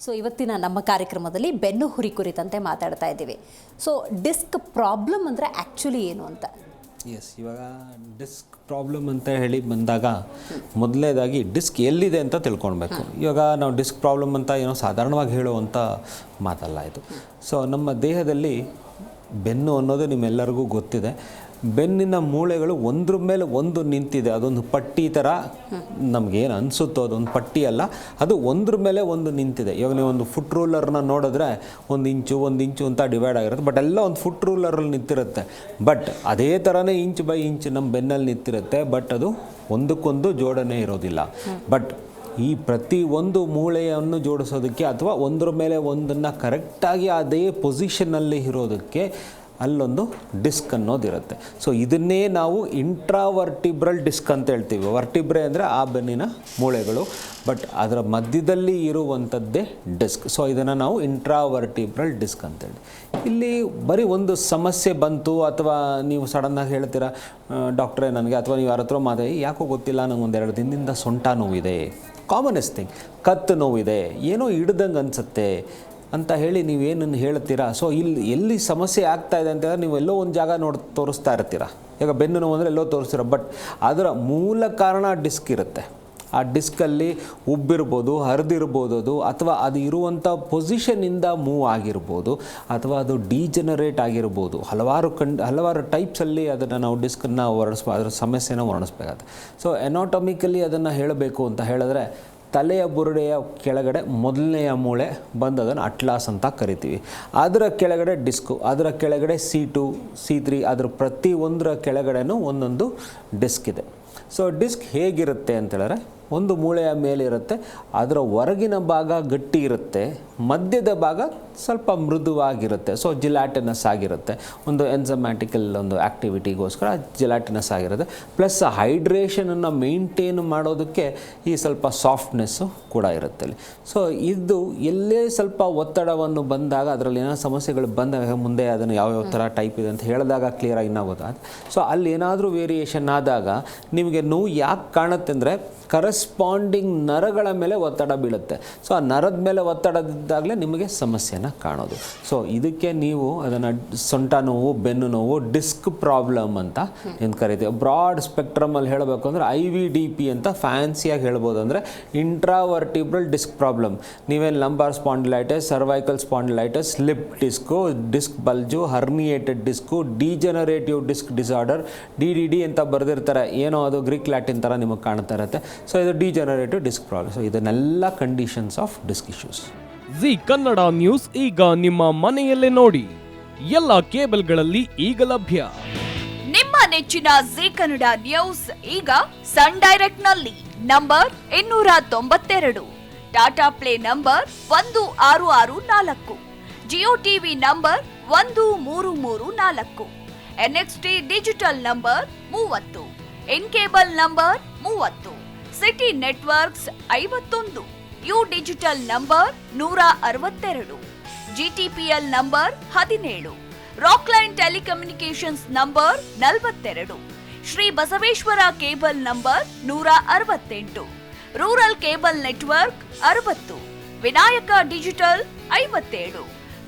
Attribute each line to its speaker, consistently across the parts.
Speaker 1: So ಇವತ್ತಿನ ನಮ್ಮ ಕಾರ್ಯಕ್ರಮದಲ್ಲಿ ಬೆನ್ನು ಹುರಿ ಕುರಿತಂತೆ ಮಾತಾಡ್ತಾ ಇದ್ದೀವಿ. ಸೊ ಡಿಸ್ಕ್ ಪ್ರಾಬ್ಲಮ್ ಅಂದರೆ ಆ್ಯಕ್ಚುಲಿ ಏನು ಅಂತ?
Speaker 2: ಎಸ್, ಇವಾಗ ಡಿಸ್ಕ್ ಪ್ರಾಬ್ಲಮ್ ಅಂತ ಹೇಳಿ ಬಂದಾಗ ಮೊದಲನೇದಾಗಿ ಡಿಸ್ಕ್ ಎಲ್ಲಿದೆ ಅಂತ ತಿಳ್ಕೊಳ್ಬೇಕು. ಇವಾಗ ನಾವು ಡಿಸ್ಕ್ ಪ್ರಾಬ್ಲಮ್ ಅಂತ ಏನೋ ಸಾಧಾರಣವಾಗಿ ಹೇಳುವಂಥ ಮಾತಲ್ಲ ಇದು. ಸೊ ನಮ್ಮ ದೇಹದಲ್ಲಿ ಬೆನ್ನು ಅನ್ನೋದು ನಿಮ್ಮೆಲ್ಲರಿಗೂ ಗೊತ್ತಿದೆ. ಬೆನ್ನಿನ ಮೂಳೆಗಳು ಒಂದ್ರ ಮೇಲೆ ಒಂದು ನಿಂತಿದೆ. ಅದೊಂದು ಪಟ್ಟಿ ಥರ ನಮಗೇನು ಅನಿಸುತ್ತೋ ಅದೊಂದು ಪಟ್ಟಿ ಅಲ್ಲ, ಅದು ಒಂದ್ರ ಮೇಲೆ ಒಂದು ನಿಂತಿದೆ. ಇವಾಗ ನೀವು ಒಂದು ಫುಟ್ ರೂಲರ್ನ ನೋಡಿದ್ರೆ ಒಂದು ಇಂಚು ಅಂತ ಡಿವೈಡ್ ಆಗಿರುತ್ತೆ, ಬಟ್ ಎಲ್ಲ ಒಂದು ಫುಟ್ ರೂಲರಲ್ಲಿ ನಿಂತಿರುತ್ತೆ. ಬಟ್ ಅದೇ ಥರನೇ ಇಂಚ್ ಬೈ ಇಂಚ್ ನಮ್ಮ ಬೆನ್ನಲ್ಲಿ ನಿಂತಿರುತ್ತೆ, ಬಟ್ ಅದು ಒಂದಕ್ಕೊಂದು ಜೋಡಣೆ ಇರೋದಿಲ್ಲ. ಬಟ್ ಈ ಪ್ರತಿ ಒಂದು ಮೂಳೆಯನ್ನು ಜೋಡಿಸೋದಕ್ಕೆ ಅಥವಾ ಒಂದರ ಮೇಲೆ ಒಂದನ್ನು ಕರೆಕ್ಟಾಗಿ ಅದೇ ಪೊಸಿಷನ್ನಲ್ಲಿ ಇರೋದಕ್ಕೆ ಅಲ್ಲೊಂದು ಡಿಸ್ಕ್ ಅನ್ನೋದಿರುತ್ತೆ. ಸೊ ಇದನ್ನೇ ನಾವು ಇಂಟ್ರಾವರ್ಟಿಬ್ರಲ್ ಡಿಸ್ಕ್ ಅಂತ ಹೇಳ್ತೀವಿ. ವರ್ಟಿಬ್ರೆ ಅಂದರೆ ಆ ಬೆನ್ನಿನ ಮೂಳೆಗಳು, ಬಟ್ ಅದರ ಮಧ್ಯದಲ್ಲಿ ಇರುವಂಥದ್ದೇ ಡಿಸ್ಕ್. ಸೊ ಇದನ್ನು ನಾವು ಇಂಟ್ರಾವರ್ಟಿಬ್ರಲ್ ಡಿಸ್ಕ್ ಅಂತೇಳಿ. ಇಲ್ಲಿ ಬರೀ ಒಂದು ಸಮಸ್ಯೆ ಬಂತು ಅಥವಾ ನೀವು ಸಡನ್ನಾಗಿ ಹೇಳ್ತೀರಾ ಡಾಕ್ಟ್ರೇ ನನಗೆ, ಅಥವಾ ನೀವು ಯಾರ ಹತ್ರ ಮಾತಾಡಿ ಯಾಕೋ ಗೊತ್ತಿಲ್ಲ ನಂಗೆ ಒಂದೆರಡು ದಿನದಿಂದ ಸೊಂಟ ನೋವಿದೆ, ಕಾಮನೆಸ್ಟ್ ಥಿಂಗ್, ಕತ್ತು ನೋವಿದೆ, ಏನೋ ಹಿಡ್ದಂಗೆ ಅನಿಸುತ್ತೆ ಅಂತ ಹೇಳಿ ನೀವೇನನ್ನು ಹೇಳ್ತೀರಾ. ಸೊ ಇಲ್ಲಿ ಎಲ್ಲಿ ಸಮಸ್ಯೆ ಆಗ್ತಾ ಇದೆ ಅಂತಂದರೆ ನೀವು ಎಲ್ಲೋ ಒಂದು ಜಾಗ ತೋರಿಸ್ತಾ ಇರ್ತೀರ. ಈಗ ಬೆನ್ನು ನೋವು ಅಂದರೆ ಎಲ್ಲೋ ತೋರಿಸ್ತೀರ, ಬಟ್ ಅದರ ಮೂಲ ಕಾರಣ ಡಿಸ್ಕ್ ಇರುತ್ತೆ. ಆ ಡಿಸ್ಕಲ್ಲಿ ಉಬ್ಬಿರ್ಬೋದು, ಹರಿದಿರ್ಬೋದು ಅದು, ಅಥವಾ ಅದು ಇರುವಂಥ ಪೊಸಿಷನ್ನಿಂದ ಮೂವ್ ಆಗಿರ್ಬೋದು, ಅಥವಾ ಅದು ಡಿಜೆನರೇಟ್ ಆಗಿರ್ಬೋದು. ಹಲವಾರು ಟೈಪ್ಸಲ್ಲಿ ಅದನ್ನು ನಾವು ಡಿಸ್ಕನ್ನು ಅದರ ಸಮಸ್ಯೆನ ವರ್ಣಿಸ್ಬೇಕಾಗುತ್ತೆ. ಸೊ ಎನಾಟಮಿಕಲಿ ಅದನ್ನು ಹೇಳಬೇಕು ಅಂತ ಹೇಳಿದ್ರೆ ತಲೆಯ ಬುರುಡೆಯ ಕೆಳಗಡೆ ಮೊದಲನೆಯ ಮೂಳೆ ಬಂದು ಅದನ್ನು ಅಟ್ಲಾಸ್ ಅಂತ ಕರಿತೀವಿ. ಅದರ ಕೆಳಗಡೆ ಡಿಸ್ಕು, ಅದರ ಕೆಳಗಡೆ C2, C3, ಅದರ ಪ್ರತಿ ಒಂದರ ಕೆಳಗಡೆನೂ ಒಂದೊಂದು ಡಿಸ್ಕ್ ಇದೆ. ಸೊ ಡಿಸ್ಕ್ ಹೇಗಿರುತ್ತೆ ಅಂತೇಳಿದ್ರೆ ಒಂದು ಮೂಳೆಯ ಮೇಲಿರುತ್ತೆ, ಅದರ ಹೊರಗಿನ ಭಾಗ ಗಟ್ಟಿ ಇರುತ್ತೆ, ಮಧ್ಯದ ಭಾಗ ಸ್ವಲ್ಪ ಮೃದುವಾಗಿರುತ್ತೆ. ಸೊ ಜಿಲಾಟಿನಸ್ ಆಗಿರುತ್ತೆ, ಒಂದು ಎನ್ಸಮ್ಯಾಟಿಕಲ್ ಒಂದು ಆ್ಯಕ್ಟಿವಿಟಿಗೋಸ್ಕರ ಜಿಲಾಟಿನಸ್ ಆಗಿರುತ್ತೆ. ಪ್ಲಸ್ ಹೈಡ್ರೇಷನನ್ನು ಮೇಂಟೈನ್ ಮಾಡೋದಕ್ಕೆ ಈ ಸ್ವಲ್ಪ ಸಾಫ್ಟ್ನೆಸ್ಸು ಕೂಡ ಇರುತ್ತೆ ಅಲ್ಲಿ. ಸೊ ಇದು ಎಲ್ಲೇ ಸ್ವಲ್ಪ ಒತ್ತಡವನ್ನು ಬಂದಾಗ, ಅದರಲ್ಲಿ ಏನೋ ಸಮಸ್ಯೆಗಳು ಬಂದಾಗ ಮುಂದೆ ಅದನ್ನು ಯಾವ್ಯಾವ ಥರ ಟೈಪ್ ಇದೆ ಅಂತ ಹೇಳಿದಾಗ ಕ್ಲಿಯರಾಗಿ ನಾವು ಗೊತ್ತಾಗುತ್ತೆ. ಸೊ ಅಲ್ಲಿ ಏನಾದರೂ ವೇರಿಯೇಷನ್ ಆದಾಗ ನಿಮಗೆ ನೋವು ಯಾಕೆ ಕಾಣುತ್ತೆ ಅಂದರೆ ಕರೆಸ್ಪಾಂಡಿಂಗ್ ನರಗಳ ಮೇಲೆ ಒತ್ತಡ ಬೀಳುತ್ತೆ. ಸೊ ಆ ನರದ ಮೇಲೆ ಒತ್ತಡದಿದ್ದಾಗಲೇ ನಿಮಗೆ ಸಮಸ್ಯೆನ ಕಾಣೋದು. ಸೊ ಇದಕ್ಕೆ ನೀವು ಅದನ್ನು ಸೊಂಟ ನೋವು, ಬೆನ್ನು ನೋವು, ಡಿಸ್ಕ್ ಪ್ರಾಬ್ಲಮ್ ಅಂತ ಏನು ಕರಿತೀವಿ. ಬ್ರಾಡ್ ಸ್ಪೆಕ್ಟ್ರಮಲ್ಲಿ ಹೇಳಬೇಕು ಅಂದರೆ IVDP ಅಂತ ಫ್ಯಾನ್ಸಿಯಾಗಿ ಹೇಳ್ಬೋದು. ಅಂದರೆ ಇಂಟ್ರಾವರ್ಟಿಬ್ರಲ್ ಡಿಸ್ಕ್ ಪ್ರಾಬ್ಲಮ್. ನೀವೇನು lumbar spondylitis, cervical spondylitis, slip disc, disc bulge, herniated disc, degenerative disc disorder, DDD ಅಂತ ಬರೆದಿರ್ತಾರೆ. ಏನೋ ಅದು ಗ್ರೀಕ್ ಲ್ಯಾಟಿನ್ ಥರ ನಿಮಗೆ ಕಾಣ್ತಾ ಇರುತ್ತೆ. ಸೊ ಇದು ಡಿಜೆನರೇಟಿವ್ ಡಿಸ್ಕ್ ಪ್ರಾಬ್ಲಮ್. ಸೊ ಇದನ್ನೆಲ್ಲ conditions of disc issues.
Speaker 3: Zee Kannada News ಈಗ ನಿಮ್ಮ ಮನೆಯಲ್ಲೇ ನೋಡಿ. ಎಲ್ಲ ಕೇಬಲ್ಗಳಲ್ಲಿ ಈಗ ಲಭ್ಯ.
Speaker 4: ನಿಮ್ಮ ನೆಚ್ಚಿನ ಜಿ ಕನ್ನಡ ನ್ಯೂಸ್ ಈಗ ಸನ್ ಡೈರೆಕ್ಟ್ ನಲ್ಲಿ number 292, Tata play number 1664, Jio TV number 1334, NXT digital number 30, in cable number 30, city networks 51, U digital number 162, GTPL number 17, Rockline telecommunications number 42, Shri Basaveshwara cable number 168, rural cable network 60, Vinayaka digital 57,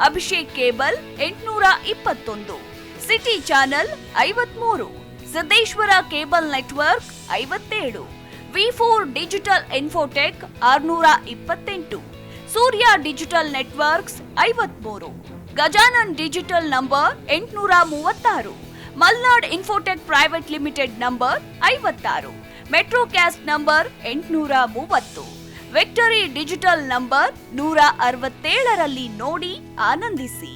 Speaker 4: Abhishek cable 821, city channel 53, Siddeshwara cable network 57, V4 digital Infotech 628, Surya digital networks 53, Gajanan digital number 836, Malnad Infotech private limited number 56, Metrocast number 830, victory digital number 167ರಲ್ಲಿ ನೋಡಿ ಆನಂದಿಸಿ.